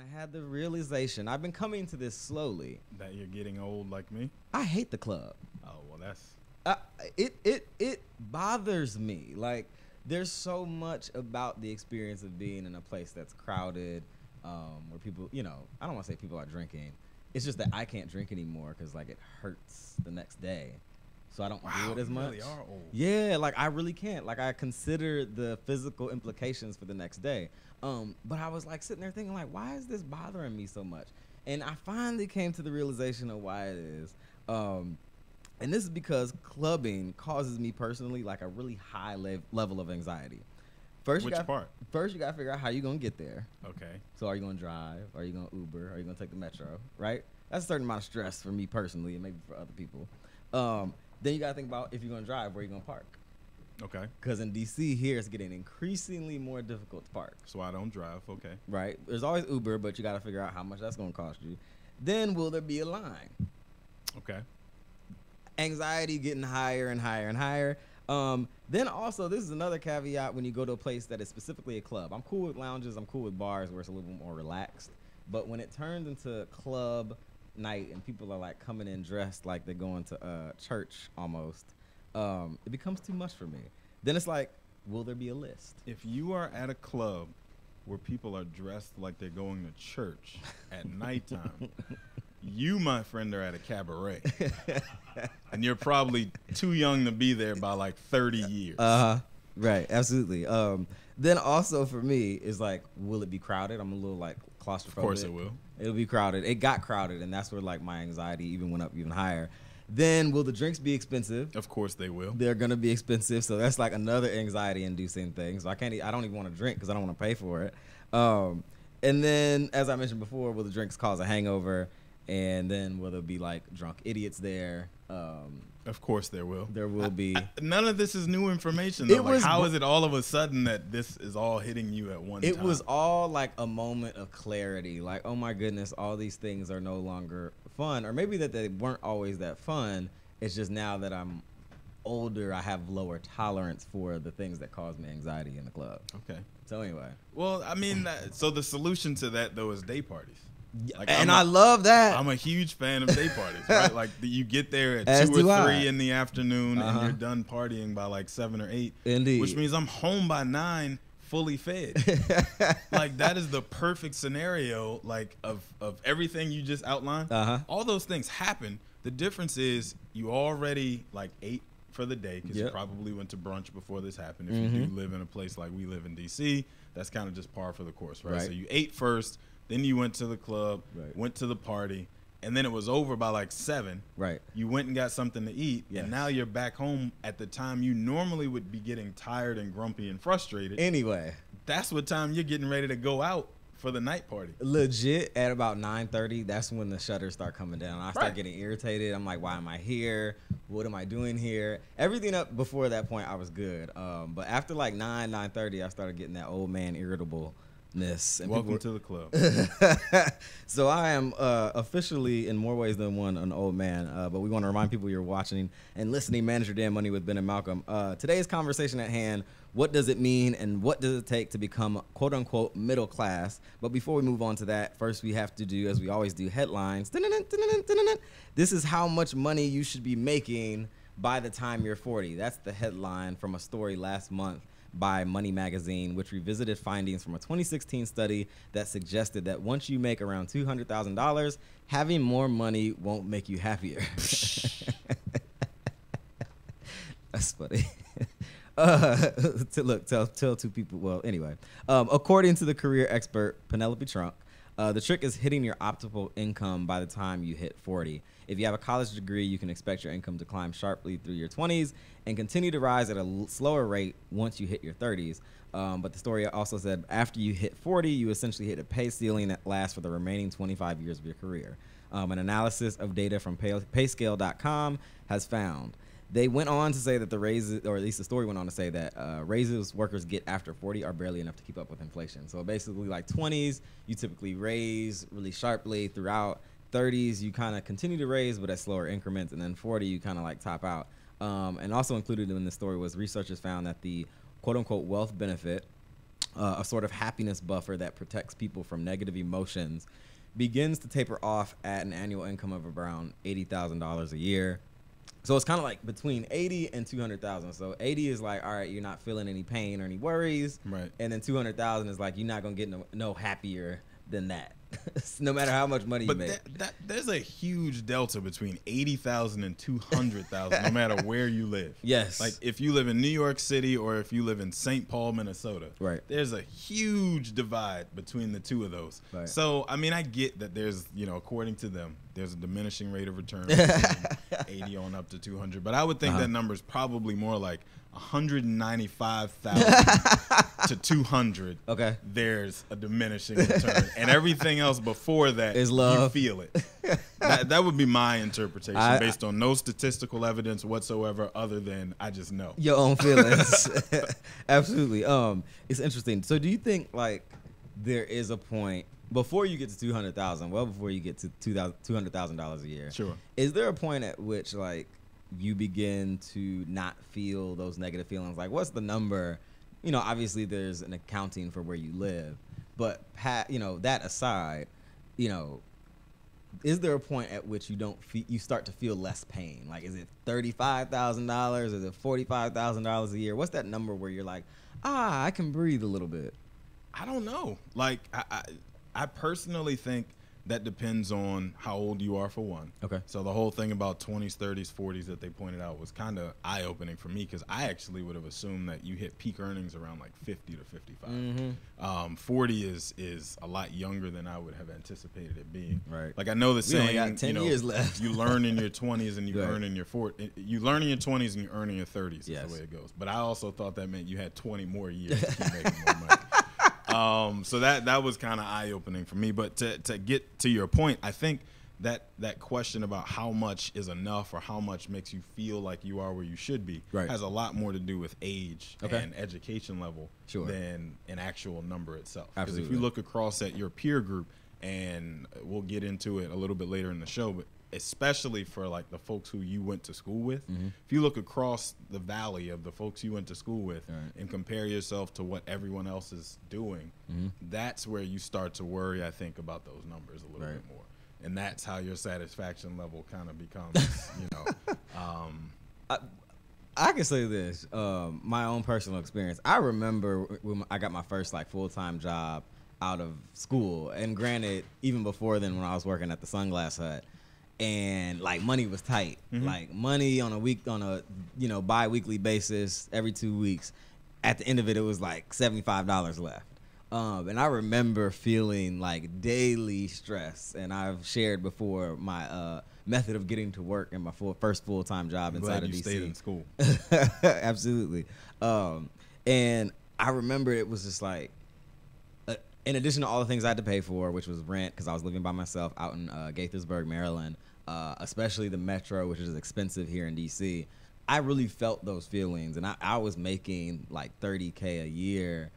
I had the realization. I've been coming to this slowly. That you're getting old like me? I hate the club. Oh, well, that's... It bothers me. Like, there's so much about the experience of being in a place that's crowded, where people, you know, I don't want to say people are drinking. It's just that I can't drink anymore because, like, it hurts the next day. So I don't do it as much. Really are old. Yeah, like, I really can't. Like, I consider the physical implications for the next day. But I was, like, sitting there thinking, like, why is this bothering me so much? And I finally came to the realization of why it is. And this is because clubbing causes me personally like a really high level of anxiety. First, Which part? First, you gotta figure out how you're gonna get there. Okay. So, are you gonna drive? Are you gonna Uber? Are you gonna take the metro? Right? That's a certain amount of stress for me personally, and maybe for other people. Then you gotta think about if you're gonna drive, where you're gonna park. Okay. Because in DC here, it's getting increasingly more difficult to park. So I don't drive. Okay. Right? There's always Uber, but you gotta figure out how much that's gonna cost you. Then, will there be a line? Okay. Anxiety getting higher and higher and higher. Then also, this is another caveat when you go to a place that is specifically a club. I'm cool with lounges. I'm cool with bars where it's a little bit more relaxed. But when it turns into club night and people are like coming in dressed like they're going to church almost, it becomes too much for me. Then it's like, will there be a list? If you are at a club where people are dressed like they're going to church at nighttime, you, my friend, are at a cabaret. And you're probably too young to be there by like 30 years. Right, absolutely. Then also for me is like, will it be crowded? I'm a little like claustrophobic. Of course it will. It'll be crowded. It got crowded, and that's where like my anxiety even went up even higher. Then will the drinks be expensive? Of course they will. They're gonna be expensive, so that's like another anxiety-inducing thing. So I don't even want to drink because I don't want to pay for it. And then, as I mentioned before, will the drinks cause a hangover? And then will there be like drunk idiots there? Of course there will. There will be. None of this is new information, though. It Like, was how is it all of a sudden that this is all hitting you at one time? It was all like a moment of clarity. Like, oh my goodness, all these things are no longer fun. Or maybe that they weren't always that fun. It's just now that I'm older, I have lower tolerance for the things that cause me anxiety in the club. Okay. So anyway. Well, I mean, so the solution to that, though, is day parties. Like, and I love that. I'm a huge fan of day parties, right? Like you get there at As 2 do or 3 I. in the afternoon, and you're done partying by like 7 or 8. Indeed. Which means I'm home by 9, fully fed. Like that is the perfect scenario, like of everything you just outlined. All those things happen. The difference is you already like ate for the day because you probably went to brunch before this happened. If you do live in a place like we live in DC, that's kind of just par for the course, right? So you ate first. Then you went to the club, went to the party, and then it was over by like 7. Right. You went and got something to eat, and now you're back home at the time you normally would be getting tired and grumpy and frustrated. Anyway. That's what time you're getting ready to go out for the night party. Legit, at about 9:30, that's when the shutters start coming down. I start getting irritated. I'm like, why am I here? What am I doing here? Everything up before that point, I was good. But after like 9:30, I started getting that old man irritable. And welcome to the club. So I am officially, in more ways than one, an old man. But we want to remind people you're watching and listening. Manage Your Damn Money with Ben and Malcolm. Today's conversation at hand: what does it mean, and what does it take to become "quote unquote" middle class? But before we move on to that, first we have to do, as we always do, headlines. This is how much money you should be making by the time you're 40. That's the headline from a story last month by Money Magazine, which revisited findings from a 2016 study that suggested that once you make around $200,000, having more money won't make you happier. That's funny. Tell two people. Well, anyway, according to the career expert Penelope Trunk, the trick is hitting your optimal income by the time you hit 40. If you have a college degree, you can expect your income to climb sharply through your 20s and continue to rise at a slower rate once you hit your 30s. But the story also said after you hit 40, you essentially hit a pay ceiling that lasts for the remaining 25 years of your career. An analysis of data from payscale.com has found. They went on to say that the raises, or at least the story went on to say that raises workers get after 40 are barely enough to keep up with inflation. So basically, like 20s, you typically raise really sharply throughout. 30s, you kind of continue to raise, but at slower increments. And then 40, you kind of like top out. And also included in the story was researchers found that the quote unquote wealth benefit a sort of happiness buffer that protects people from negative emotions, begins to taper off at an annual income of around $80,000 a year. So it's kind of like between 80 and 200,000. So 80 is like, all right, you're not feeling any pain or any worries. Right. And then 200,000 is like, you're not going to get no happier than that. No matter how much money you make. But there's a huge delta between 80,000 and 200,000, no matter where you live. Yes. Like if you live in New York City or if you live in St. Paul, Minnesota. Right. There's a huge divide between the two of those. Right. So, I mean, I get that there's, according to them, there's a diminishing rate of return between 80 on up to 200. But I would think that number is probably more like 195,000 to 200. Okay. There's a diminishing return, and everything else before that is love. You feel it. that would be my interpretation based on no statistical evidence whatsoever, other than I just know your own feelings. Absolutely. It's interesting. So, do you think like there is a point before you get to 200,000, well before you get to $200,000 a year? Sure. Is there a point at which like you begin to not feel those negative feelings? Like, what's the number? Obviously there's an accounting for where you live, but that aside, is there a point at which you start to feel less pain? Like, is it $35,000? Is it $45,000 a year? What's that number where you're like, I can breathe a little bit? I don't know. Like, I personally think that depends on how old you are, for one. Okay. So the whole thing about 20s, 30s, 40s that they pointed out was kind of eye-opening for me, because I actually would have assumed that you hit peak earnings around like 50 to 55. Mm-hmm. 40 is a lot younger than I would have anticipated it being. Right. Like, I know the saying, only got 10 years left. You learn in your 20s and you right. earn in your 40s. You learn in your 20s and you earn in your 30s. Yes. That's the way it goes. But I also thought that meant you had 20 more years to keep making more money. So that was kind of eye-opening for me. But to get to your point, I think that question about how much is enough or how much makes you feel like you are where you should be has a lot more to do with age and education level than an actual number itself. Because if you look across at your peer group, and we'll get into it a little bit later in the show, but especially for like the folks who you went to school with, if you look across the valley of the folks you went to school with and compare yourself to what everyone else is doing, that's where you start to worry, I think, about those numbers a little bit more. And that's how your satisfaction level kind of becomes, I can say this, my own personal experience. I remember when I got my first like full-time job out of school, and granted, even before then, when I was working at the Sunglass Hut, and like money was tight, like money on a bi-weekly basis every 2 weeks. At the end of it, it was like $75 left. And I remember feeling like daily stress, and I've shared before my method of getting to work in my first full-time job inside of DC. Stayed in school. Absolutely. And I remember it was just like, in addition to all the things I had to pay for, which was rent, because I was living by myself out in Gaithersburg, Maryland, especially the metro, which is expensive here in DC, I really felt those feelings. And I was making like $30K a year,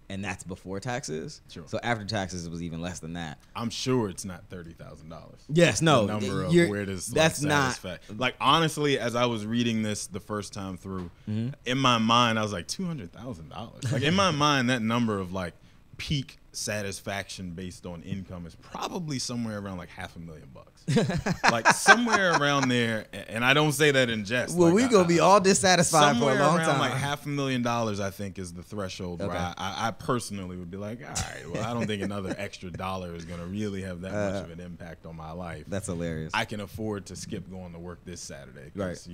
and that's before taxes. Sure. So after taxes, it was even less than that. I'm sure it's not $30,000. Yes, no. The number of where does that's not. Like, honestly, as I was reading this the first time through, in my mind, I was like, $200,000. Like, in my mind, that number of like peak satisfaction based on income is probably somewhere around like $500,000. Like somewhere around there, and I don't say that in jest. Well, we gonna be all dissatisfied for a long time. Like $500,000, I think, is the threshold where I personally would be like, all right, well, I don't think another extra dollar is gonna really have that much of an impact on my life. That's hilarious. I can afford to skip going to work this Saturday because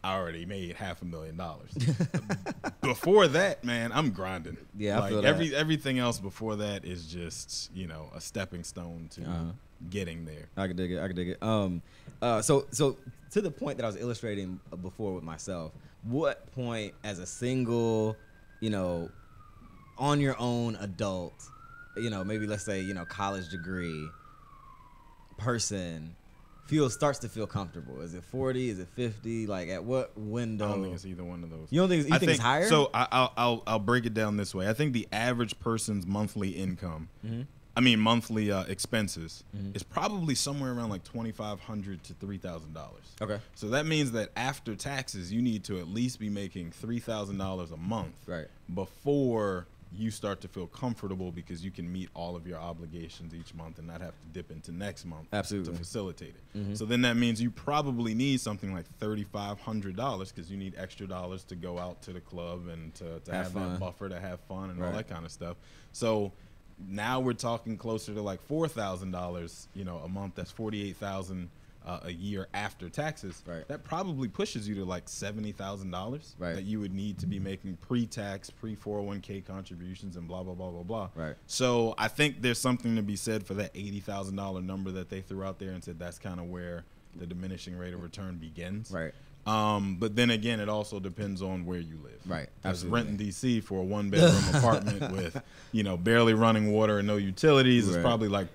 I already made $500,000. Before that, man, I'm grinding. Yeah, like I feel that. Everything else before that is just, a stepping stone to getting there. I can dig it. So to the point that I was illustrating before with myself, what point as a single, on your own adult, maybe let's say, college degree person starts to feel comfortable? Is it 40? Is it 50? Like, at what window? I don't think it's either one of those. You don't think? You think it's higher? So I'll break it down this way. I think the average person's monthly income, monthly expenses, is probably somewhere around like $2,500 to $3,000. Okay. So that means that after taxes, you need to at least be making $3,000 a month, right, before you start to feel comfortable because you can meet all of your obligations each month and not have to dip into next month to facilitate it. So then that means you probably need something like $3,500 because you need extra dollars to go out to the club and to have that buffer to have fun and all that kind of stuff. So now we're talking closer to like $4,000, you know, a month. That's $48,000 a year after taxes. That probably pushes you to like $70,000 that you would need to be making pre-tax, pre-401k contributions and blah, blah, blah, blah, blah. So I think there's something to be said for that $80,000 number that they threw out there and said that's kind of where the diminishing rate of return begins. But then again, it also depends on where you live. Because renting DC for a 1-bedroom apartment with, you know, barely running water and no utilities is probably like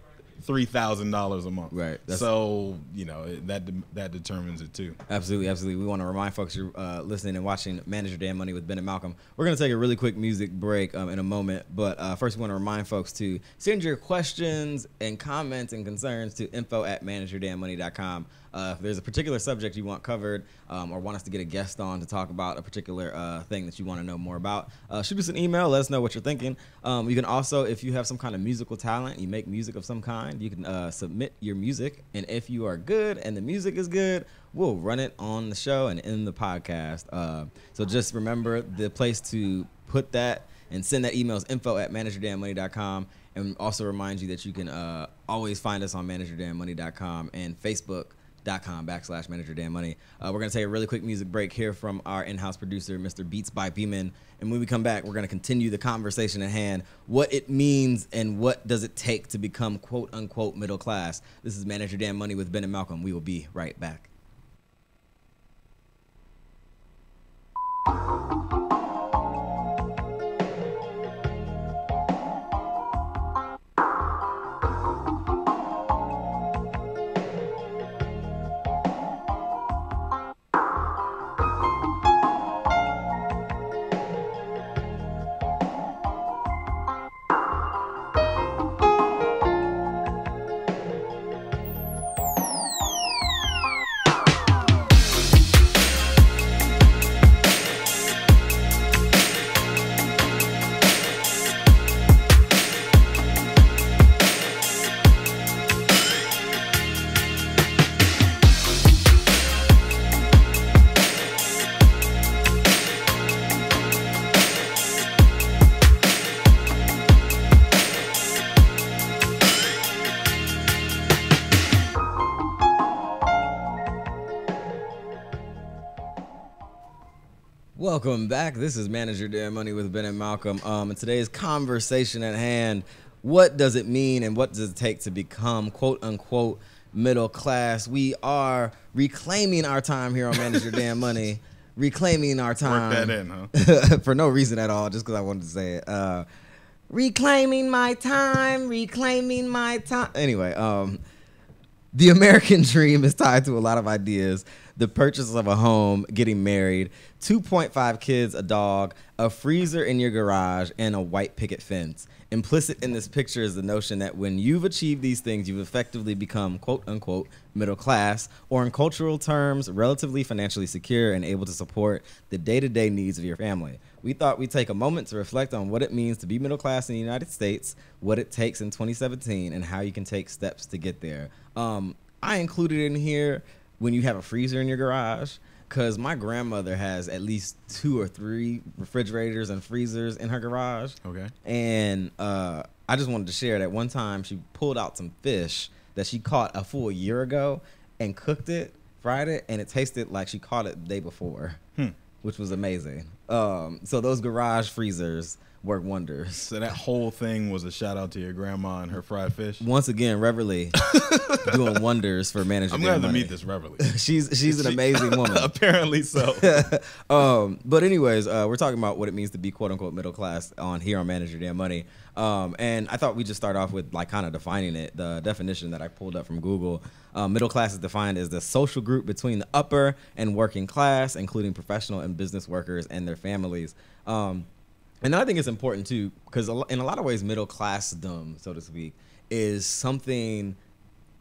$3,000 a month. So, you know, that determines it too. Absolutely. We want to remind folks you're listening and watching Manage Your Damn Money with Ben and Malcolm. We're going to take a really quick music break in a moment, but first we want to remind folks to send your questions and comments and concerns to info@manageyourdamnmoney.com. If there's a particular subject you want covered or want us to get a guest on to talk about a particular thing that you want to know more about, shoot us an email. Let us know what you're thinking. You can also, if you have some kind of musical talent, you make music of some kind, you can submit your music. And if you are good and the music is good, we'll run it on the show and in the podcast. So just remember the place to put that and send that email is info@manageyourdamnmoney.com. And also remind you that you can always find us on manageyourdamnmoney.com and Facebook.com/manageyourdamnmoney. We're going to take a really quick music break here from our in-house producer, Mr. Beats by Beeman. And when we come back, we're going to continue the conversation at hand, what it means and what does it take to become quote unquote middle class. This is Manage Your Damn Money with Ben and Malcolm. We will be right back. Welcome back. This is Manage Your Damn Money with Ben and Malcolm. And today's conversation at hand, what does it mean and what does it take to become quote unquote middle class? We are reclaiming our time here on Manage Your Damn Money. Reclaiming our time. Work that in, huh? For no reason at all, just because I wanted to say it. Reclaiming my time, reclaiming my time. Anyway, the American dream is tied to a lot of ideas. The purchase of a home, getting married, 2.5 kids, a dog, a freezer in your garage, and a white picket fence. Implicit in this picture is the notion that when you've achieved these things, you've effectively become, quote unquote, middle class, or in cultural terms, relatively financially secure and able to support the day-to-day needs of your family. We thought we'd take a moment to reflect on what it means to be middle class in the United States, what it takes in 2017, and how you can take steps to get there. I included in here when you have a freezer in your garage, because my grandmother has at least 2 or 3 refrigerators and freezers in her garage. Okay. And I just wanted to share that one time she pulled out some fish that she caught a full year ago and cooked it, fried it, and it tasted like she caught it the day before, which was amazing. So those garage freezers work wonders. So that whole thing was a shout out to your grandma and her fried fish. Once again, Reverly doing wonders for managing. I'm glad to meet this Reverly. she's an amazing woman. Apparently so. But anyways, we're talking about what it means to be quote unquote middle class on here on Manage Your Damn Money. And I thought we'd just start off with like kind of defining it. The definition that I pulled up from Google. Middle class is defined as the social group between the upper and working class, including professional and business workers and their families. And I think it's important too, because in a lot of ways, middle classdom, so to speak, is something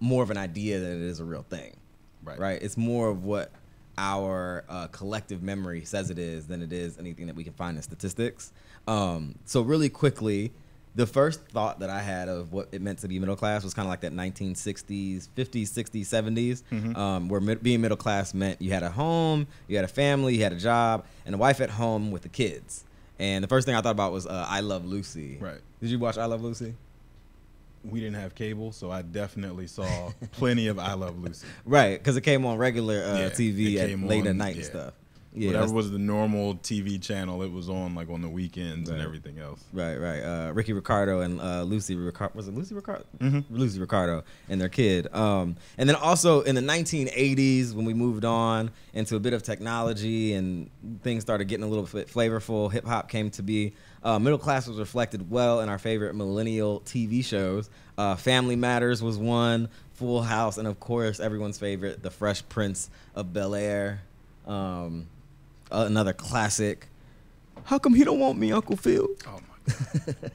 more of an idea than it is a real thing. Right? It's more of what our collective memory says it is than it is anything that we can find in statistics. So really quickly, the first thought that I had of what it meant to be middle class was kind of like that 1960s, 50s, 60s, 70s, where being middle class meant you had a home, you had a family, you had a job, and a wife at home with the kids. And the first thing I thought about was I Love Lucy. Right. Did you watch I Love Lucy? We didn't have cable, so I definitely saw plenty of I Love Lucy. Right, because it came on regular TV at late at night and stuff. Yeah, whatever was the normal TV channel, it was on like on the weekends and everything else. Right. Ricky Ricardo and Lucy Ricardo. Was it Lucy Ricardo? Mm-hmm. Lucy Ricardo and their kid. And then also in the 1980s, when we moved on into a bit of technology and things started getting a little bit flavorful, hip hop came to be. Middle class was reflected well in our favorite millennial TV shows. Family Matters was one, Full House, and of course everyone's favorite, The Fresh Prince of Bel-Air. Another classic. How come he don't want me, Uncle Phil? Oh my God.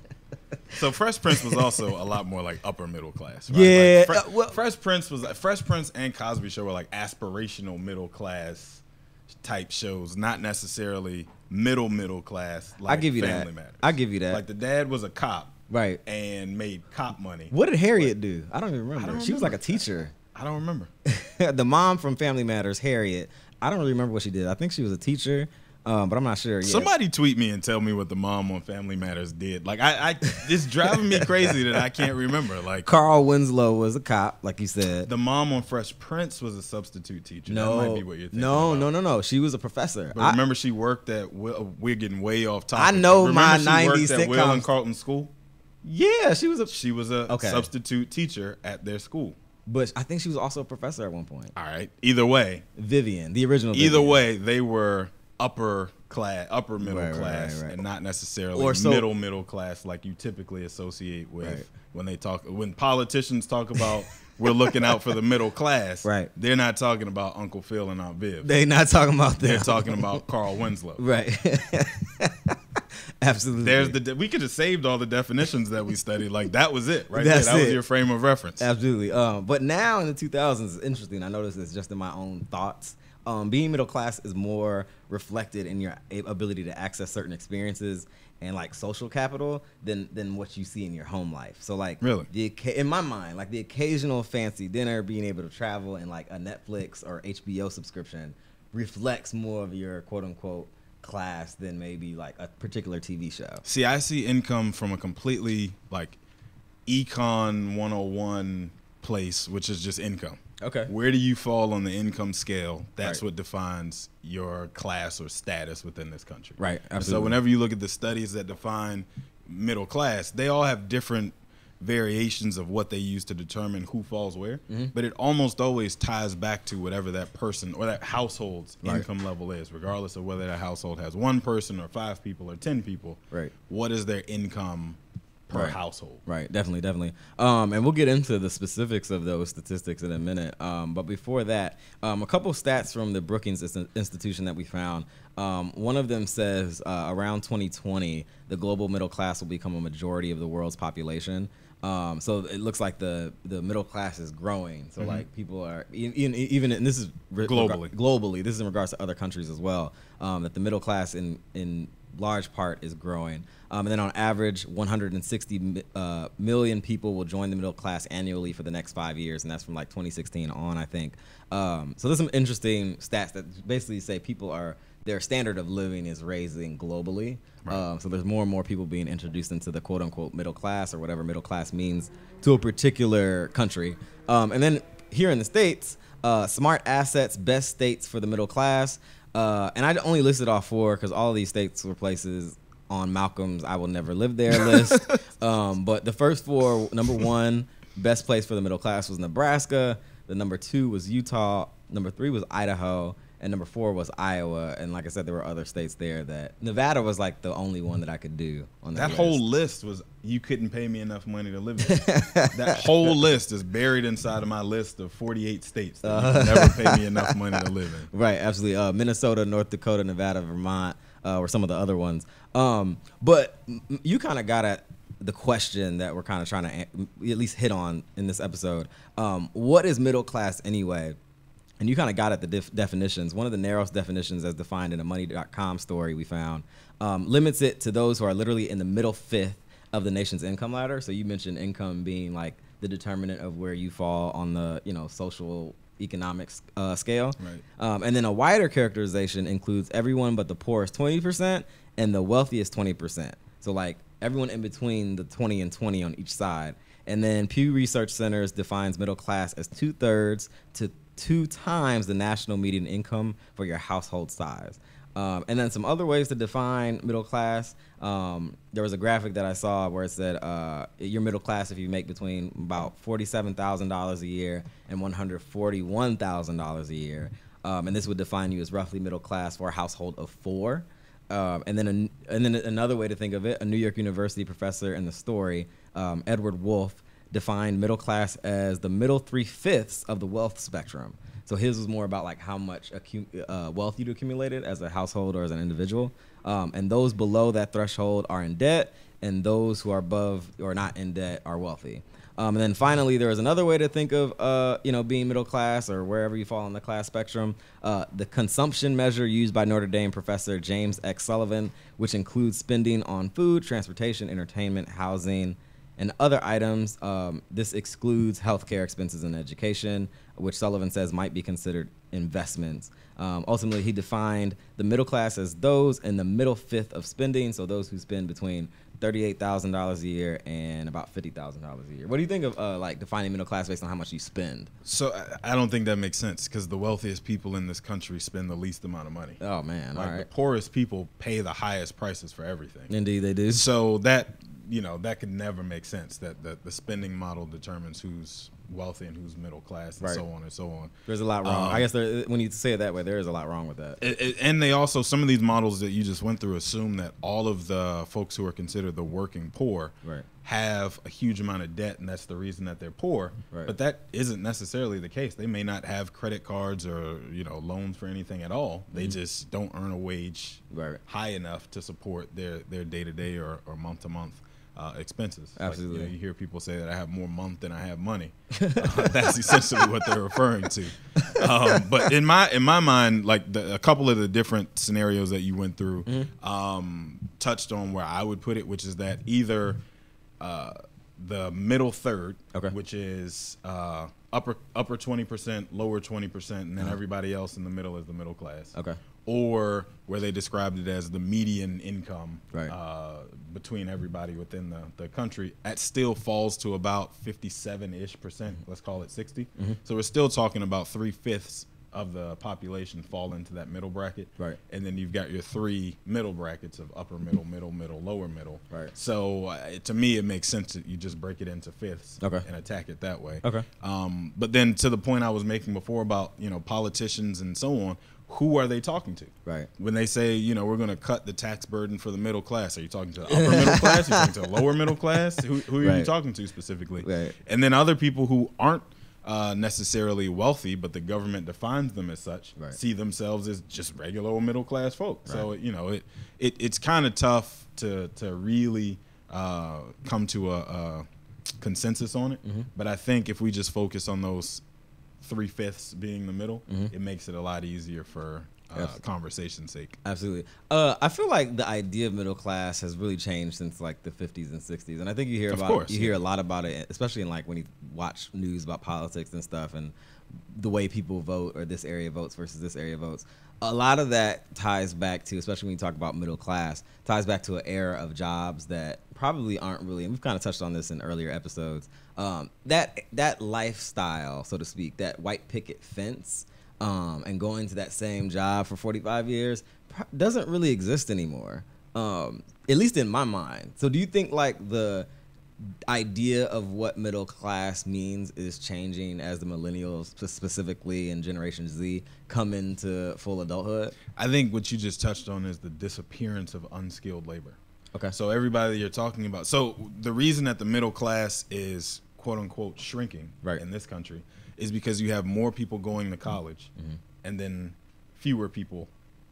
So Fresh Prince was also a lot more like upper middle class, right? Yeah. Like Fresh Prince and Cosby Show were like aspirational middle class type shows, not necessarily middle class. Like I give you Family that. Matters. I give you that. Like the dad was a cop, right, and made cop money. What did Harriet do? I don't even remember. She was like a teacher. I don't remember. The mom from Family Matters, Harriet. I don't really remember what she did. I think she was a teacher, but I'm not sure. Yeah. Somebody tweet me and tell me what the mom on Family Matters did. Like it's driving me crazy that I can't remember. Like Carl Winslow was a cop, like you said. The mom on Fresh Prince was a substitute teacher. No, that might be what you're thinking about. No. She was a professor. But remember, she worked at. We're getting way off topic. I know remember my she 90s worked at Will and sitcoms. Carlton School. Yeah, she was a substitute teacher at their school. But I think she was also a professor at one point. All right. Either way, Vivian, the original Vivian. Either way, they were upper middle class, and not necessarily middle class like you typically associate with when politicians talk about we're looking out for the middle class. Right. They're not talking about Uncle Phil and Aunt Viv. They're not talking about them. They're talking about Carl Winslow. Right. Absolutely. We could have saved all the definitions that we studied. Like that was it, right? That was your frame of reference. Absolutely. But now in the 2000s, it's interesting. I noticed this just in my own thoughts. Being middle class is more reflected in your ability to access certain experiences and like social capital than what you see in your home life. So like, really, in my mind, like the occasional fancy dinner, being able to travel, and like a Netflix or HBO subscription reflects more of your quote unquote class than maybe like a particular TV show. See, I see income from a completely like Econ 101 place, which is just income. Okay. Where do you fall on the income scale? That's what defines your class or status within this country. Right. Absolutely. So whenever you look at the studies that define middle class, they all have different variations of what they use to determine who falls where. Mm-hmm. But it almost always ties back to whatever that person or that household's income level is, regardless of whether that household has one person or 5 people or 10 people. Right. What is their income per household? Right, definitely. And we'll get into the specifics of those statistics in a minute. But before that, a couple stats from the Brookings Institution that we found. One of them says around 2020, the global middle class will become a majority of the world's population. So it looks like the middle class is growing. So like people are even and this is globally. This is in regards to other countries as well. That the middle class in large part is growing. And then on average, 160 million people will join the middle class annually for the next 5 years, and that's from like 2016 on, I think. So there's some interesting stats that basically say their standard of living is raising globally. Right. So there's more and more people being introduced into the quote unquote middle class, or whatever middle class means to a particular country. And then here in the States, smart assets, best states for the middle class. And I only listed off 4 because all of these states were places on Malcolm's I will never live there list. But the first 4, number 1, best place for the middle class was Nebraska. The number 2 was Utah. Number 3 was Idaho. And number 4 was Iowa. And like I said, there were other states there that Nevada was like the only one that I could do on that list. Whole list was you couldn't pay me enough money to live there. That whole list is buried inside of my list of 48 states that you never pay me enough money to live in. Right, absolutely. Minnesota, North Dakota, Nevada, Vermont, or some of the other ones. But you kind of got at the question that we're kind of trying to at least hit on in this episode. What is middle class anyway? and you kind of got at the definitions. One of the narrowest definitions, as defined in a money.com story we found, limits it to those who are literally in the middle fifth of the nation's income ladder. So you mentioned income being like the determinant of where you fall on the, you know, social economics scale. Right. And then a wider characterization includes everyone but the poorest 20% and the wealthiest 20%. So like everyone in between the 20 and 20 on each side. And then Pew Research Centers defines middle class as 2/3 to 2 times the national median income for your household size. And then some other ways to define middle class. There was a graphic that I saw where it said you're middle class if you make between about $47,000 a year and $141,000 a year. And this would define you as roughly middle class for a household of 4. And then another way to think of it, a New York University professor in the story, Edward Wolf, defined middle class as the middle 3/5 of the wealth spectrum. So his was more about like how much wealth you'd accumulated as a household or as an individual. And those below that threshold are in debt, and those who are above or not in debt are wealthy. And then finally, there is another way to think of being middle class or wherever you fall on the class spectrum. The consumption measure used by Notre Dame professor James X. Sullivan, which includes spending on food, transportation, entertainment, housing, and other items. This excludes healthcare expenses and education, which Sullivan says might be considered investments. Ultimately, he defined the middle class as those in the middle fifth of spending, so those who spend between $38,000 a year and about $50,000 a year. What do you think of like defining middle class based on how much you spend? So I don't think that makes sense because the wealthiest people in this country spend the least amount of money. Oh man, like all right. The poorest people pay the highest prices for everything. Indeed, they do. So that that could never make sense. That the spending model determines who's wealthy and who's middle class, and so on and so on. There's a lot wrong. I guess when you say it that way, there is a lot wrong with that. And they also, some of these models that you just went through assume that all of the folks who are considered the working poor have a huge amount of debt, and that's the reason that they're poor. Right. But that isn't necessarily the case. They may not have credit cards or loans for anything at all. They just don't earn a wage high enough to support their day-to-day or month-to-month expenses. Absolutely. Like, you hear people say that I have more month than I have money. That's essentially what they're referring to. But in my mind, like a couple of the different scenarios that you went through touched on where I would put it, which is that either the middle third, which is upper 20%, lower 20%, and then everybody else in the middle is the middle class. Okay. Or where they described it as the median income between everybody within the country, that still falls to about 57-ish%. Let's call it 60. So we're still talking about 3/5 of the population fall into that middle bracket. Right. And then you've got your 3 middle brackets of upper middle, middle, lower middle. Right. So to me, it makes sense that you just break it into fifths and attack it that way. Okay. But then to the point I was making before about, politicians and so on, who are they talking to? Right. When they say, we're going to cut the tax burden for the middle class, are you talking to the upper middle class? Are you talking to the lower middle class? Who are you talking to specifically? Right. And then other people who aren't necessarily wealthy, but the government defines them as such, see themselves as just regular middle class folk. So, it's kind of tough to really come to a consensus on it. But I think if we just focus on those 3/5 being the middle, it makes it a lot easier for conversation's sake. Absolutely. I feel like the idea of middle class has really changed since like the 50s and 60s, and I think you hear hear a lot about it, especially in like when you watch news about politics and stuff, and the way people vote or this area votes versus this area votes. A lot of that ties back to, especially when you talk about middle class, ties back to an era of jobs that probably aren't really, and we've kind of touched on this in earlier episodes, that lifestyle, so to speak, that white picket fence, and going to that same job for 45 years doesn't really exist anymore, at least in my mind. So do you think like the idea of what middle class means is changing as the millennials specifically and Generation Z come into full adulthood? I think what you just touched on is the disappearance of unskilled labor. Okay. So everybody you're talking about, so the reason that the middle class is quote unquote shrinking in this country is because you have more people going to college and then fewer people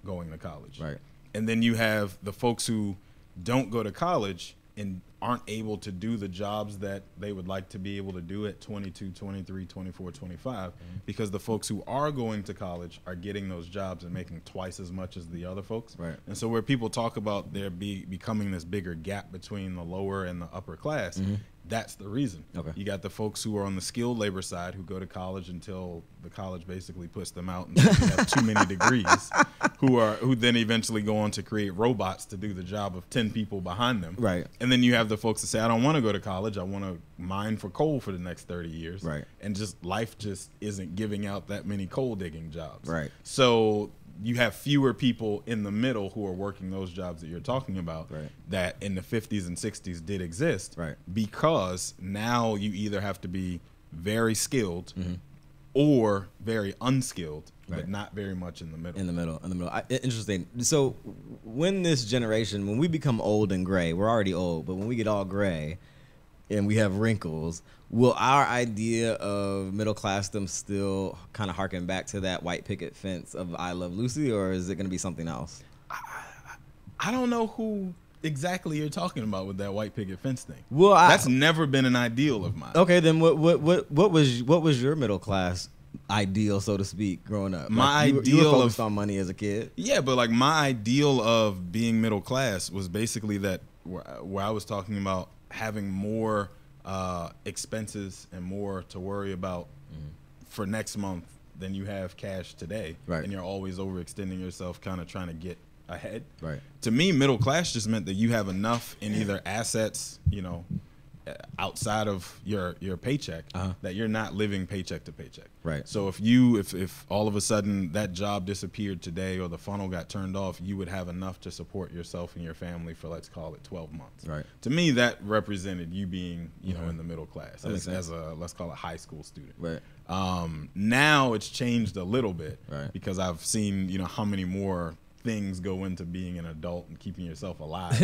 going to college. Right. And then you have the folks who don't go to college and aren't able to do the jobs that they would like to be able to do at 22, 23, 24, 25, because the folks who are going to college are getting those jobs and making twice as much as the other folks. Right. And so where people talk about there becoming this bigger gap between the lower and the upper class, that's the reason. Okay. You got the folks who are on the skilled labor side who go to college until the college basically puts them out and they have too many degrees, who then eventually go on to create robots to do the job of 10 people behind them. Right. And then you have the folks that say, I don't want to go to college. I want to mine for coal for the next 30 years. Right. And just life just isn't giving out that many coal digging jobs. Right. So you have fewer people in the middle who are working those jobs that you're talking about, right, that in the 50s and 60s did exist, right, because now you either have to be very skilled or very unskilled, right, but not very much in the middle. In the middle. Interesting. So when this generation, when we become old and gray, we're already old, but when we get all gray and we have wrinkles, will our idea of middle classdom still kind of harken back to that white picket fence of I Love Lucy, or is it going to be something else? I don't know who exactly you're talking about with that white picket fence thing. Well, that's never been an ideal of mine. Okay, then what was your middle class ideal, so to speak, growing up? My like, ideal you were focused on money as a kid. Yeah, but like my ideal of being middle class was basically that where I was talking about having more expenses and more to worry about for next month than you have cash today, right, and you're always overextending yourself, kind of trying to get ahead. Right. To me, middle class just meant that you have enough in either assets, you know, outside of your paycheck, that you're not living paycheck to paycheck. Right. So if all of a sudden that job disappeared today or the funnel got turned off, you would have enough to support yourself and your family for, let's call it 12 months. Right. To me, that represented you being, you know, in the middle class as a, let's call it, high school student. Right. Now it's changed a little bit, right, because I've seen, you know, how many more things go into being an adult and keeping yourself alive.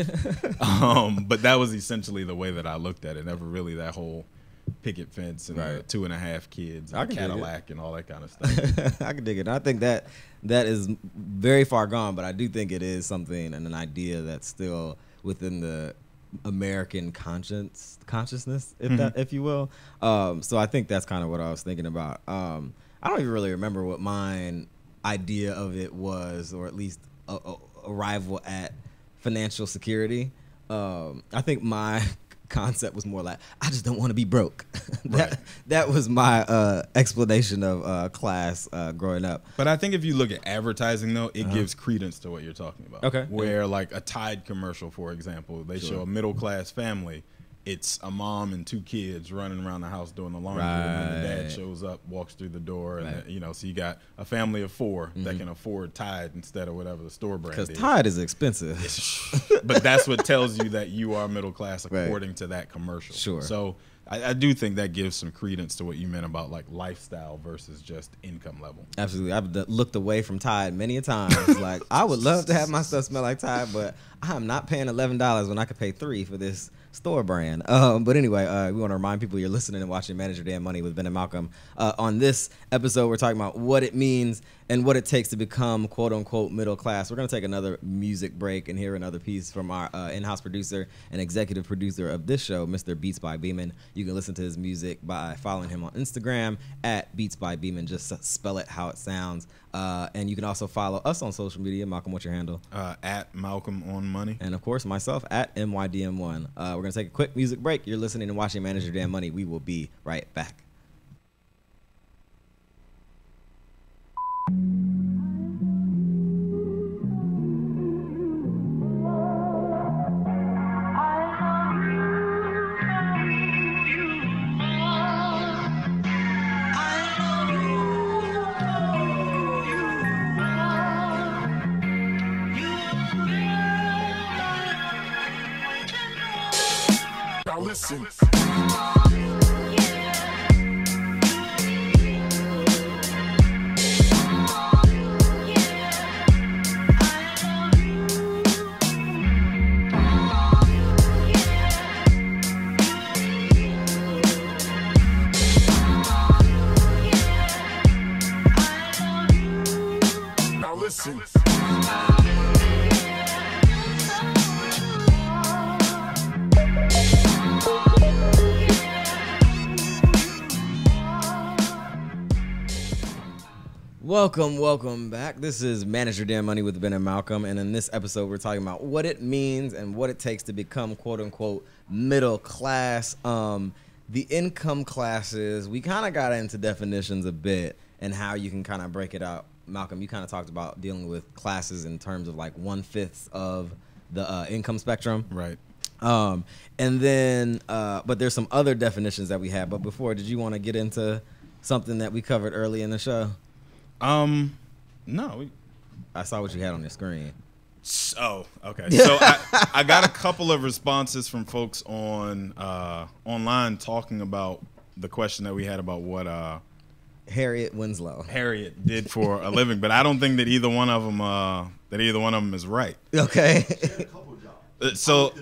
But that was essentially the way that I looked at it. Never really that whole picket fence and right, 2.5 kids and Cadillac and all that kind of stuff. I can dig it. I think that is very far gone, but I do think it is something and an idea that's still within the American consciousness, if you will. So I think that's kind of what I was thinking about. I don't even really remember what mine idea of it was, or at least arrival at financial security. I think my concept was more like, I just don't want to be broke. that was my explanation of class growing up. But I think if you look at advertising, though, it gives credence to what you're talking about. Okay. Where like a Tide commercial, for example, they show a middle class family. It's a mom and 2 kids running around the house doing the laundry, and then the dad shows up, walks through the door, and you know, so you got a family of 4 that can afford Tide instead of whatever the store brand is. Because Tide is expensive. But that's what tells you that you are middle class according to that commercial. Sure. So I do think that gives some credence to what you meant about like lifestyle versus just income level. Absolutely. I've looked away from Tide many a time. Like, I would love to have my stuff smell like Tide, but I'm not paying $11 when I could pay $3 for this store brand. But anyway, we want to remind people you're listening and watching Manage Your Damn Money with Ben and Malcolm. On this episode, we're talking about what it means and what it takes to become quote unquote middle class. We're going to take another music break and hear another piece from our in-house producer and executive producer of this show, Mr. Beats by Beeman. You can listen to his music by following him on Instagram at Beats by Beeman. Just spell it how it sounds. And you can also follow us on social media. Malcolm, what's your handle? At Malcolm on Money. And of course, myself at MYDM1. We're going to take a quick music break. You're listening and watching Manage Your Damn Money. We will be right back. Now listen. Now listen. Welcome back. This is Manage Your Damn Money with Ben and Malcolm, and in this episode, we're talking about what it means and what it takes to become "quote unquote" middle class. The income classes. We kind of got into definitions a bit and how you can kind of break it out. Malcolm, you kind of talked about dealing with classes in terms of like 1/5 of the income spectrum, Right. And then, but there's some other definitions that we have. But before, did you want to get into something that we covered early in the show? No. I saw what you had on your screen. Oh, okay. So I got a couple of responses from folks on online talking about the question that we had about what Harriet Winslow Harriet did for a living, but I don't think that either one of them is right. Okay. So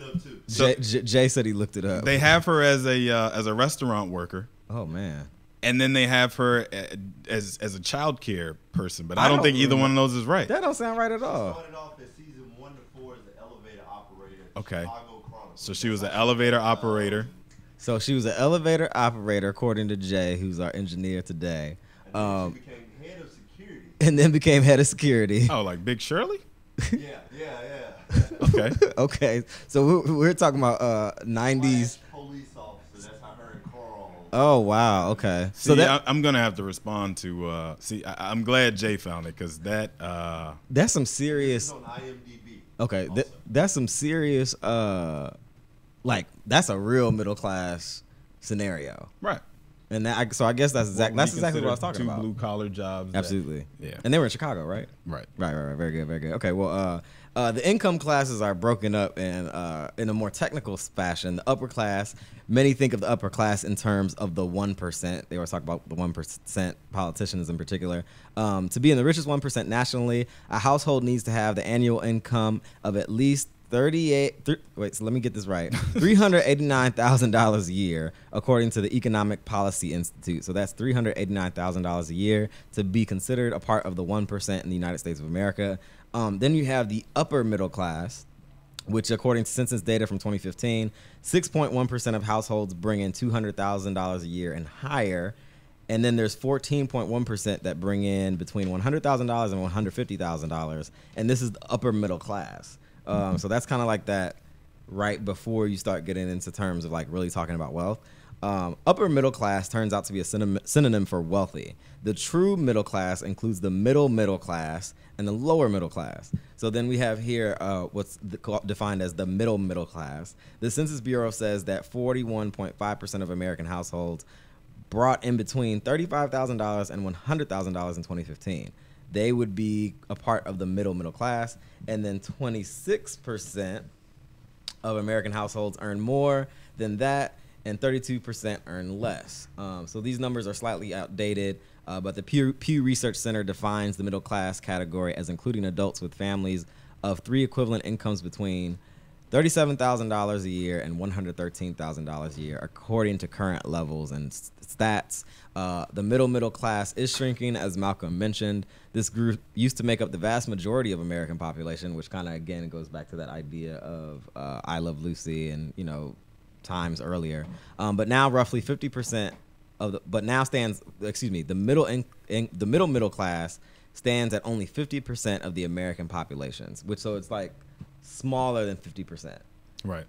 Jay said he looked it up. they have her as a restaurant worker. Oh man. And then they have her as a child care person, but I don't think either one of those is right. That don't sound right at all. Started off in season 1 to 4 as the elevator operator. Okay. Chicago Chronicle. So she was an elevator operator. So she was an elevator operator, according to Jay, who's our engineer today. And then she became head of security. And then became head of security. Oh, like Big Shirley? Yeah. Okay. Okay. So we're talking about 90s. Police officer. That's how her and Carl. Oh wow. Okay. See, So that I'm gonna have to respond to. I'm glad Jay found it because that. that's some It's serious. on IMDb. Okay. Also. That's some serious. Like that's a real middle class scenario. Right. And so I guess that's exactly what I was talking about. Two blue collar jobs. Absolutely. Yeah. And they were in Chicago, right? Right. Right. Very good. Okay. Well, the income classes are broken up in a more technical fashion. The upper class, many think of the upper class in terms of the 1%. They always talk about the 1%, politicians in particular. To be in the richest 1% nationally, a household needs to have the annual income of at least $389,000 a year, according to the Economic Policy Institute. So that's $389,000 a year to be considered a part of the 1% in the United States of America. Then you have the upper middle class, which according to census data from 2015, 6.1% of households bring in $200,000 a year and higher. And then there's 14.1% that bring in between $100,000 and $150,000. And this is the upper middle class. So that's kind of like that right before you start getting into terms of like really talking about wealth. Upper middle class turns out to be a synonym for wealthy. The true middle class includes the middle class and the lower middle class. So then we have here what's defined as the middle class. The Census Bureau says that 41.5% of American households brought in between $35,000 and $100,000 in 2015. They would be a part of the middle class, and then 26% of American households earn more than that, and 32% earn less. So these numbers are slightly outdated, but the Pew Research Center defines the middle class category as including adults with families of 3 equivalent incomes between $37,000 a year and $113,000 a year, according to current levels and stats. The middle class is shrinking, as Malcolm mentioned. This group used to make up the vast majority of American population, which kind of again goes back to that idea of I Love Lucy and times earlier. But now roughly 50% of the middle class stands at only 50% of the American populations, so it's like smaller than 50%. Right.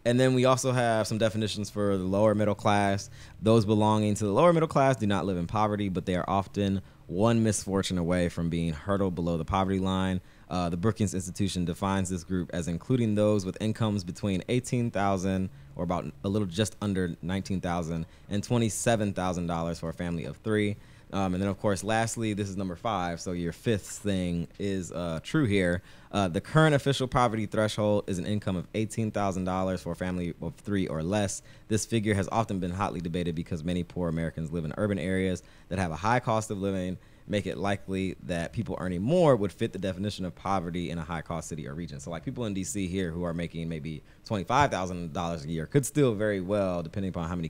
And then we also have some definitions for the lower middle class. Those belonging to the lower middle class do not live in poverty, but they are often one misfortune away from being hurtled below the poverty line. The Brookings Institution defines this group as including those with incomes between $18,000 or about a little just under $19,000 and $27,000 for a family of 3. And then, of course, lastly, this is number 5. So your fifth thing is true here. The current official poverty threshold is an income of $18,000 for a family of 3 or less. This figure has often been hotly debated because many poor Americans live in urban areas that have a high cost of living, make it likely that people earning more would fit the definition of poverty in a high-cost city or region. So like people in D.C. here who are making maybe $25,000 a year could still very well, depending upon how many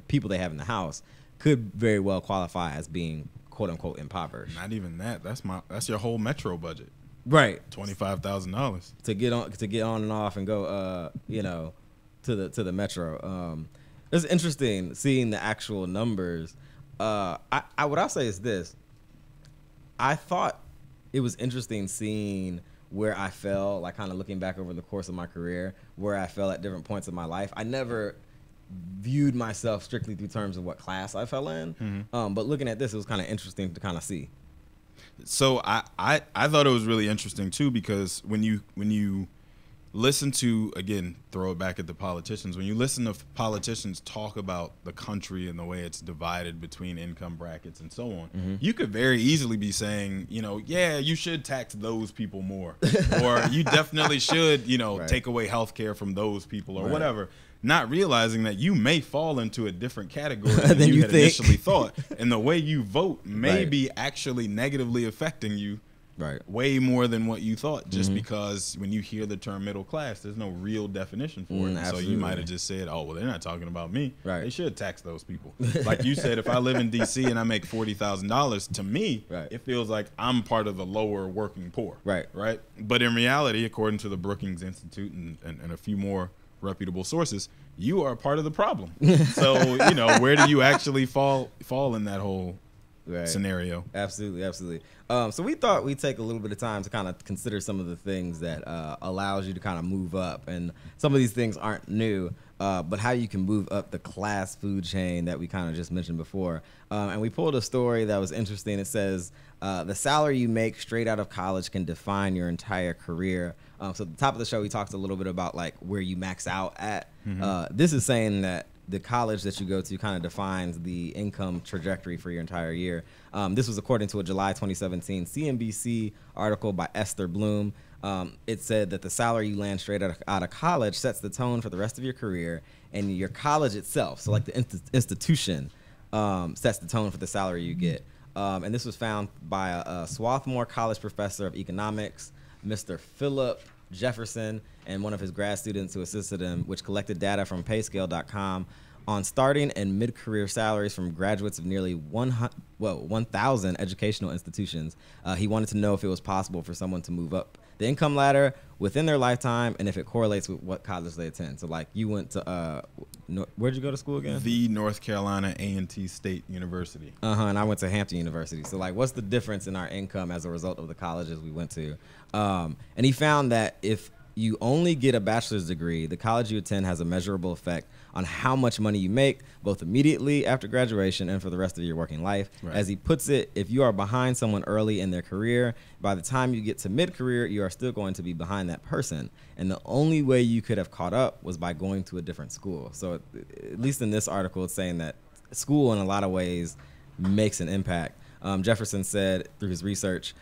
people they have in the house, could very well qualify as being quote-unquote impoverished. Not even that. That's your whole metro budget. Right. $25,000 to get on and off and go to the metro. It's interesting seeing the actual numbers. What I'll say is this. I thought it was interesting seeing where I fell, like kind of looking back over the course of my career, where I fell at different points of my life. I never viewed myself strictly through terms of what class I fell in. But looking at this, it was kind of interesting to kind of see. So I thought it was really interesting too, because when you listen to, again, throw it back at the politicians, when you listen to politicians talk about the country and the way it's divided between income brackets and so on, you could very easily be saying, yeah, you should tax those people more, or you definitely should, take away health care from those people, or whatever, not realizing that you may fall into a different category than you had initially thought, and the way you vote may be actually negatively affecting you way more than what you thought, just because when you hear the term middle class, there's no real definition for it. So you might have just said, oh, well, they're not talking about me. They should tax those people. Like you said, if I live in D.C. and I make $40,000, to me, it feels like I'm part of the lower working poor. Right. But in reality, according to the Brookings Institute and a few more reputable sources, you are part of the problem. So, where do you actually fall in that whole scenario? Absolutely. So we thought we'd take a little bit of time to kind of consider some of the things that allows you to kind of move up. And some of these things aren't new, but how you can move up the class food chain that we kind of just mentioned before. And we pulled a story that was interesting. It says, the salary you make straight out of college can define your entire career. So at the top of the show, we talked a little bit about like where you max out at. This is saying that the college that you go to kind of defines the income trajectory for your entire year. This was according to a July 2017 CNBC article by Esther Bloom. It said that the salary you land straight out of college sets the tone for the rest of your career, and your college itself, so like the institution, sets the tone for the salary you get. And this was found by a Swarthmore College professor of economics, Mr. Philip Jefferson, and one of his grad students who assisted him, which collected data from payscale.com on starting and mid-career salaries from graduates of nearly 1,000 educational institutions. He wanted to know if it was possible for someone to move up the income ladder within their lifetime and if it correlates with what college they attend. So like you went to, where'd you go to school again? The North Carolina A&T State University. And I went to Hampton University. So like what's the difference in our income as a result of the colleges we went to? And he found that if you only get a bachelor's degree, the college you attend has a measurable effect on how much money you make, both immediately after graduation and for the rest of your working life. As he puts it, if you are behind someone early in their career, by the time you get to mid-career, you are still going to be behind that person. And the only way you could have caught up was by going to a different school. So at least in this article, it's saying that school in a lot of ways makes an impact. Jefferson said through his research,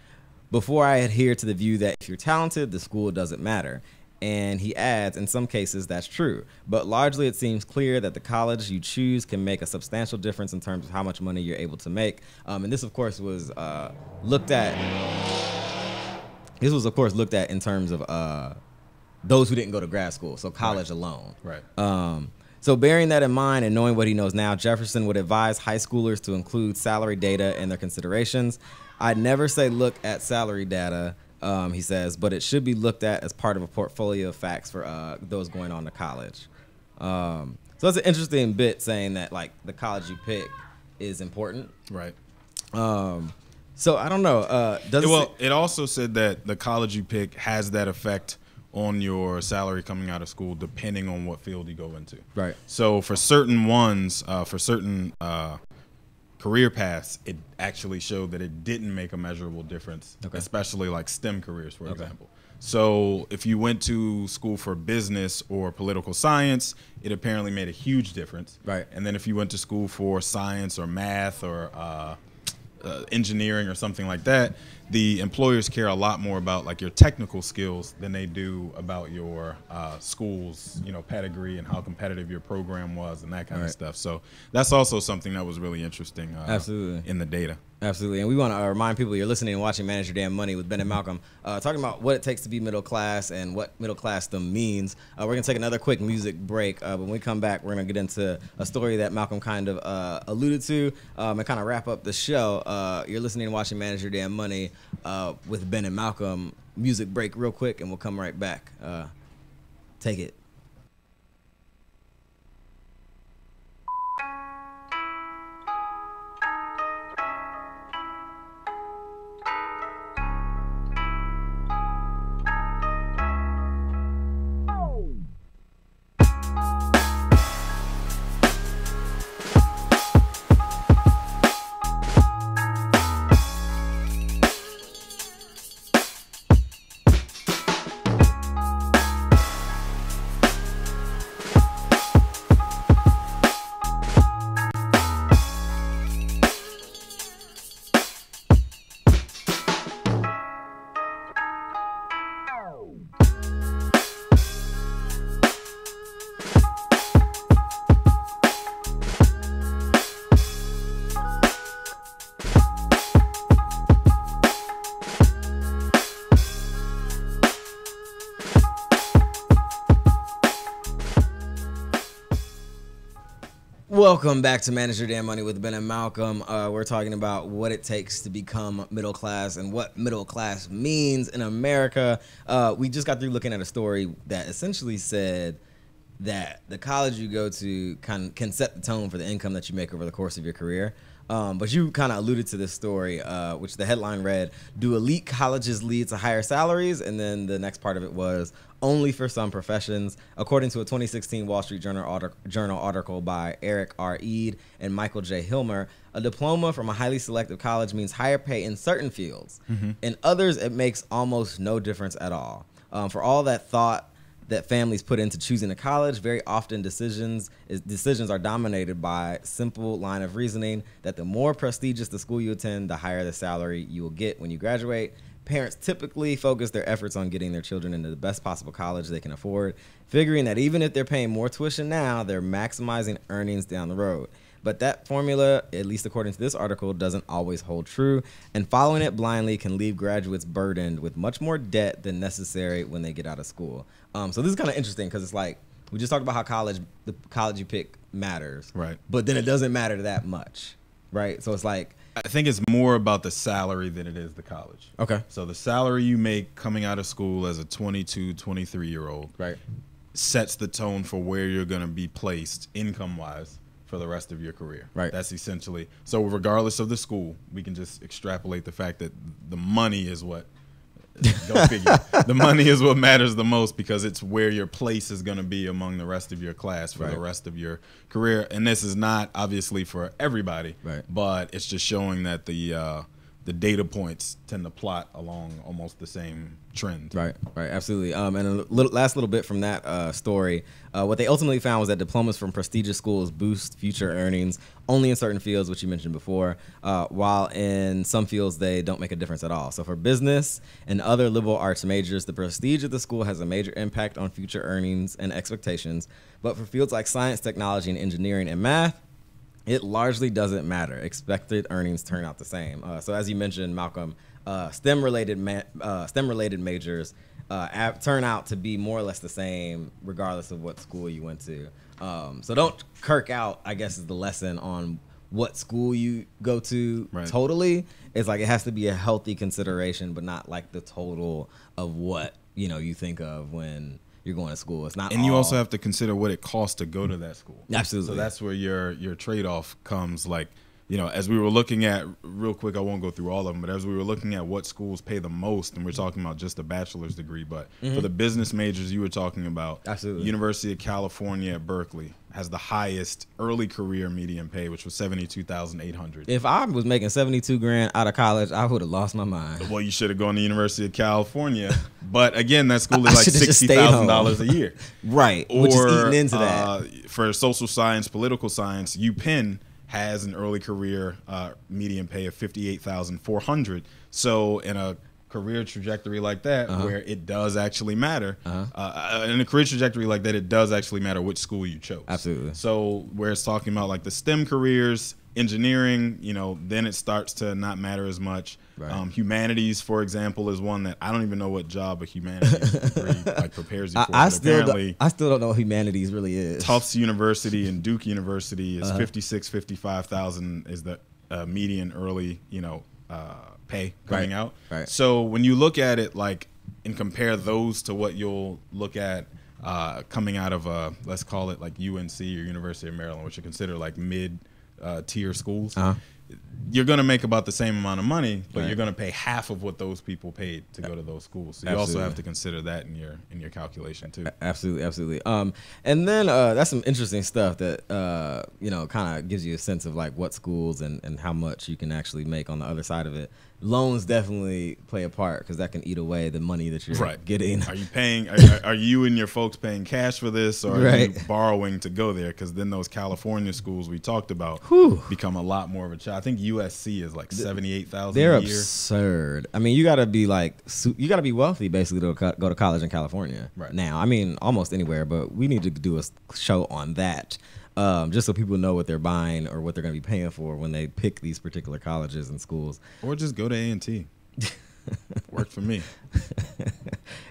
before I adhere to the view that if you're talented, the school doesn't matter. And he adds, in some cases, that's true. But largely, it seems clear that the college you choose can make a substantial difference in terms of how much money you're able to make. And this, of course, was looked at. This was, of course, looked at in terms of those who didn't go to grad school, so college alone. So bearing that in mind and knowing what he knows now, Jefferson would advise high schoolers to include salary data in their considerations. I'd never say look at salary data, he says, but it should be looked at as part of a portfolio of facts for those going on to college. So that's an interesting bit, saying that like the college you pick is important. So I don't know. It also said that the college you pick has that effect on your salary coming out of school, depending on what field you go into. So for certain ones, for certain career paths, it actually showed that it didn't make a measurable difference, especially like STEM careers, for example. So if you went to school for business or political science, it apparently made a huge difference. And then if you went to school for science or math or engineering or something like that, the employers care a lot more about like your technical skills than they do about your school's pedigree and how competitive your program was and that kind of stuff. So that's also something that was really interesting in the data. Absolutely. And we want to remind people you're listening and watching Manage Your Damn Money with Ben and Malcolm, talking about what it takes to be middle class and what middle classdom means. We're going to take another quick music break. When we come back, we're going to get into a story that Malcolm kind of alluded to and kind of wrap up the show. You're listening and watching Manage Your Damn Money with Ben and Malcolm. Music break real quick, and we'll come right back. Take it. Welcome back to Manage Your Damn Money with Ben and Malcolm. We're talking about what it takes to become middle class and what middle class means in America. We just got through looking at a story that essentially said that the college you go to can set the tone for the income that you make over the course of your career. But you kind of alluded to this story, which the headline read, "Do elite colleges lead to higher salaries?" And then the next part of it was, "Only for some professions." According to a 2016 Wall Street Journal article by Eric R. Eade and Michael J. Hilmer, a diploma from a highly selective college means higher pay in certain fields. In others, it makes almost no difference at all. For all that thought that families put into choosing a college, very often decisions are dominated by simple line of reasoning that the more prestigious the school you attend, the higher the salary you will get when you graduate. Parents typically focus their efforts on getting their children into the best possible college they can afford, figuring that even if they're paying more tuition now, they're maximizing earnings down the road. But that formula, at least according to this article, doesn't always hold true, and following it blindly can leave graduates burdened with much more debt than necessary when they get out of school. So this is kind of interesting because it's like, we just talked about how the college you pick matters, Right? But then it doesn't matter that much, right? So it's like, I think it's more about the salary than it is the college. okay, So the salary you make coming out of school as a 22, 23-year-old right, sets the tone for where you're going to be placed income-wise for the rest of your career. Right. That's essentially. So regardless of the school, we can just extrapolate the fact that the money is what, go figure. The money is what matters the most because it's where your place is going to be among the rest of your class for Right. the rest of your career. And this is not obviously for everybody, Right. but it's just showing that the data points tend to plot along almost the same trend. right, absolutely. And a last little bit from that story, what they ultimately found was that diplomas from prestigious schools boost future earnings only in certain fields, which you mentioned before, while in some fields they don't make a difference at all. So for business and other liberal arts majors, the prestige of the school has a major impact on future earnings and expectations. But for fields like science, technology, and engineering and math, it largely doesn't matter. Expected earnings turn out the same. So as you mentioned, Malcolm, STEM-related majors turn out to be more or less the same regardless of what school you went to. So don't kirk out, I guess, is the lesson on what school you go to. Right. Totally. It's like it has to be a healthy consideration, but not like the total of what, you think of when you're going to school. It's not. And you also have to consider what it costs to go to that school. Absolutely. So that's where your trade-off comes. Like, as we were looking at, real quick, I won't go through all of them, but as we were looking at what schools pay the most, and we're talking about just a bachelor's degree, but for the business majors you were talking about, Absolutely. University of California at Berkeley has the highest early career median pay, which was $72,800. If I was making $72,000 out of college, I would have lost my mind. Well, you should have gone to University of California, but again, that school I is like should've just stayed home. $60,000 a year. Right, which is eating into that. For social science, political science, UPenn has an early career median pay of $58,400. So in a career trajectory like that, where it does actually matter, in a career trajectory like that, it does actually matter which school you chose. Absolutely. So where it's talking about like the STEM careers, engineering, then it starts to not matter as much. Right. Humanities, for example, is one that I don't even know what job a humanities degree like prepares you for. I but still apparently, I still don't know what humanities really is. Tufts University and Duke University is 55,000 is the median early, pay coming out. Right. So when you look at it like and compare those to what you'll look at coming out of let's call it like UNC or University of Maryland, which are considered like mid tier schools. You're going to make about the same amount of money, but you're going to pay half of what those people paid to go to those schools. So you also have to consider that in your calculation too. Absolutely. And then that's some interesting stuff that kind of gives you a sense of like what schools and how much you can actually make on the other side of it. Loans definitely play a part because that can eat away the money that you're getting. Are you paying? Are you and your folks paying cash for this, or are you borrowing to go there? Because then those California schools we talked about become a lot more of a challenge. I think USC is like $78,000 a year. They're absurd. I mean, you got to be wealthy basically to go to college in California. Right. Now, I mean, almost anywhere, but we need to do a show on that. Just so people know what they're buying or what they're going to be paying for when they pick these particular colleges and schools. Or just go to A&T. Worked for me.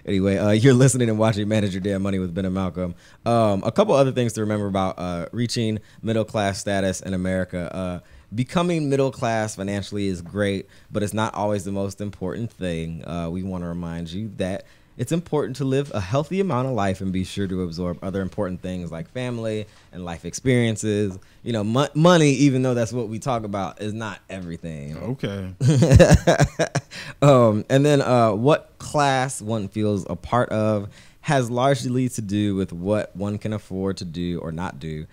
Anyway, you're listening and watching Manage Your Damn Money with Ben and Malcolm. A couple other things to remember about reaching middle class status in America. Becoming middle class financially is great, but it's not always the most important thing. We want to remind you that it's important to live a healthy amount of life and be sure to absorb other important things like family and life experiences. You know, money, even though that's what we talk about, is not everything. Okay. And then what class one feels a part of has largely to do with what one can afford to do or not do.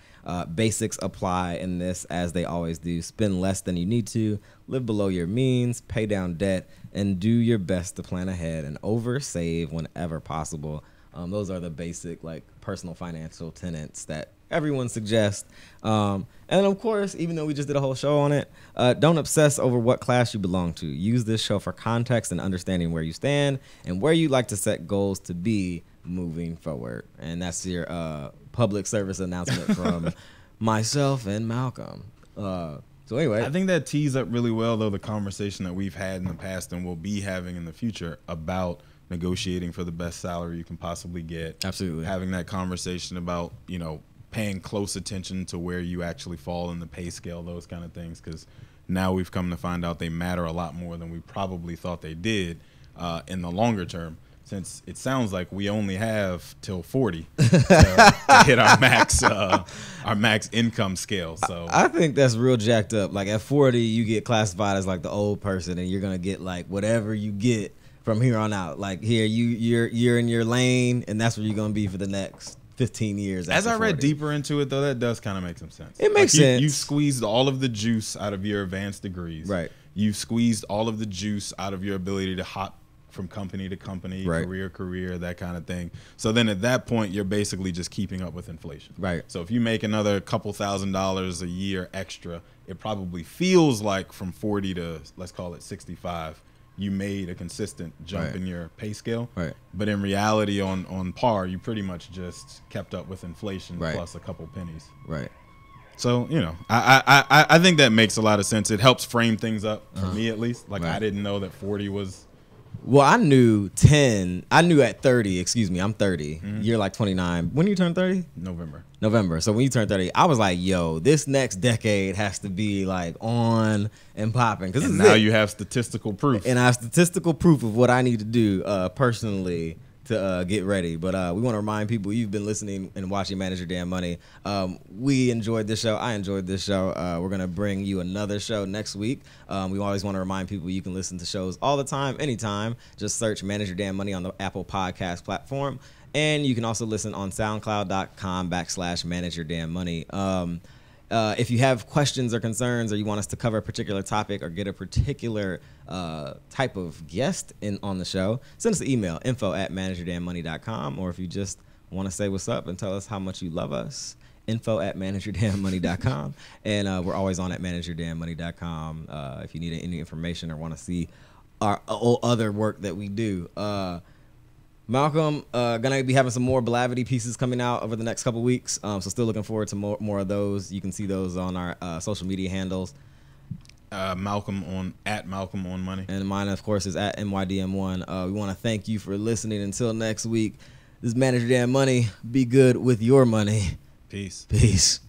Basics apply in this as they always do. Spend less than you need to, live below your means, pay down debt, and do your best to plan ahead and oversave whenever possible. Those are the basic, like, personal financial tenets that everyone suggests. And of course, even though we just did a whole show on it, don't obsess over what class you belong to. Use this show for context and understanding where you stand and where you'd like to set goals to be moving forward. And that's your public service announcement from myself and Malcolm. So anyway, I think that tees up really well, though, the conversation that we've had in the past and will be having in the future about negotiating for the best salary you can possibly get. Absolutely. Having that conversation about, you know, paying close attention to where you actually fall in the pay scale, those kind of things, because now we've come to find out they matter a lot more than we probably thought they did in the longer term. Since it sounds like we only have till 40 to hit our max income scale. So I think that's real jacked up. Like at 40, you get classified as like the old person, and you're gonna get like whatever you get from here on out. Like here, you're in your lane, and that's where you're gonna be for the next 15 years. As I read 40. deeper into it, though, that does kind of make some sense. It makes sense. You squeezed all of the juice out of your advanced degrees. Right. You've squeezed all of the juice out of your ability to hop from company to company, right. career, that kind of thing. So then at that point, you're basically just keeping up with inflation. Right. So if you make another couple $1,000s a year extra, it probably feels like from 40 to, let's call it 65, you made a consistent jump right. in your pay scale. Right. But in reality, on par, you pretty much just kept up with inflation right. plus a couple pennies. Right. So, you know, I think that makes a lot of sense. It helps frame things up, for me at least. Like, right. I didn't know that 40 was... Well, I knew at 30, excuse me, I'm 30. Mm-hmm. You're like 29. When you turn 30? November. So when you turn 30, I was like, yo, this next decade has to be like on and popping. And now you have statistical proof. And I have statistical proof of what I need to do personally to get ready. But we want to remind people, you've been listening and watching Manage Your Damn Money. We enjoyed this show. I enjoyed this show. We're going to bring you another show next week. We always want to remind people you can listen to shows all the time, anytime. Just search Manage Your Damn Money on the Apple Podcast platform. And you can also listen on SoundCloud.com/Manage Your Damn Money. If you have questions or concerns, or you want us to cover a particular topic or get a particular type of guest on the show, send us an email, info@manageyourdamnmoney.com. Or if you just want to say what's up and tell us how much you love us, info@manageyourdamnmoney.com. And we're always on at manageyourdamnmoney.com if you need any information or want to see our other work that we do. Malcolm, gonna be having some more Blavity pieces coming out over the next couple weeks. So still looking forward to more of those. You can see those on our social media handles. Malcolm on Money. And mine, of course, is at MYDM1. We want to thank you for listening. Until next week, this is Manage Your Damn Money. Be good with your money. Peace. Peace.